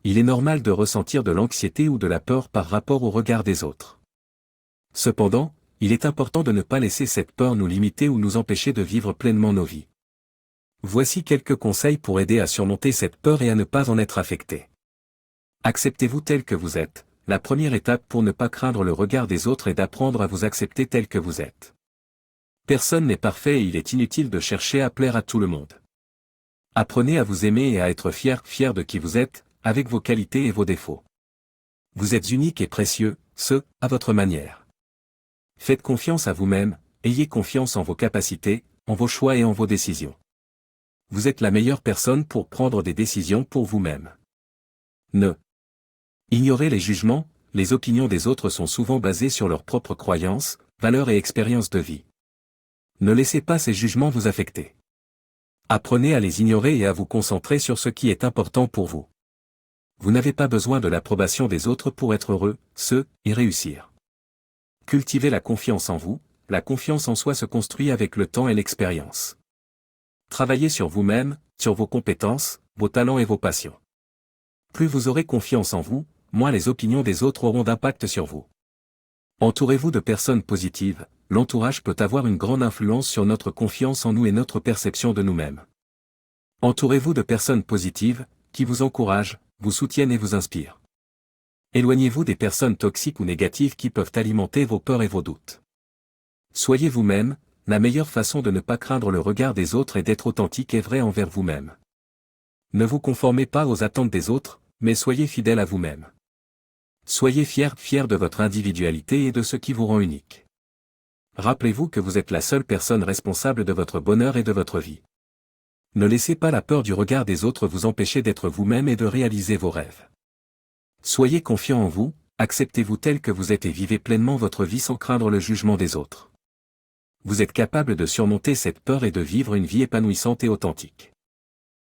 Il est normal de ressentir de l'anxiété ou de la peur par rapport au regard des autres. Cependant, il est important de ne pas laisser cette peur nous limiter ou nous empêcher de vivre pleinement nos vies. Voici quelques conseils pour aider à surmonter cette peur et à ne pas en être affecté. Acceptez-vous tel que vous êtes. La première étape pour ne pas craindre le regard des autres est d'apprendre à vous accepter tel que vous êtes. Personne n'est parfait et il est inutile de chercher à plaire à tout le monde. Apprenez à vous aimer et à être fier de qui vous êtes, avec vos qualités et vos défauts. Vous êtes unique et précieux, à votre manière. Faites confiance à vous-même, ayez confiance en vos capacités, en vos choix et en vos décisions. Vous êtes la meilleure personne pour prendre des décisions pour vous-même. Ignorez les jugements, les opinions des autres sont souvent basées sur leurs propres croyances, valeurs et expériences de vie. Ne laissez pas ces jugements vous affecter. Apprenez à les ignorer et à vous concentrer sur ce qui est important pour vous. Vous n'avez pas besoin de l'approbation des autres pour être heureux, et réussir. Cultivez la confiance en vous, la confiance en soi se construit avec le temps et l'expérience. Travaillez sur vous-même, sur vos compétences, vos talents et vos passions. Plus vous aurez confiance en vous, moins les opinions des autres auront d'impact sur vous. Entourez-vous de personnes positives, l'entourage peut avoir une grande influence sur notre confiance en nous et notre perception de nous-mêmes. Entourez-vous de personnes positives, qui vous encouragent, vous soutiennent et vous inspirent. Éloignez-vous des personnes toxiques ou négatives qui peuvent alimenter vos peurs et vos doutes. Soyez vous-même, la meilleure façon de ne pas craindre le regard des autres est d'être authentique et vrai envers vous-même. Ne vous conformez pas aux attentes des autres, mais soyez fidèle à vous-même. Soyez fier de votre individualité et de ce qui vous rend unique. Rappelez-vous que vous êtes la seule personne responsable de votre bonheur et de votre vie. Ne laissez pas la peur du regard des autres vous empêcher d'être vous-même et de réaliser vos rêves. Soyez confiant en vous, acceptez-vous tel que vous êtes et vivez pleinement votre vie sans craindre le jugement des autres. Vous êtes capable de surmonter cette peur et de vivre une vie épanouissante et authentique.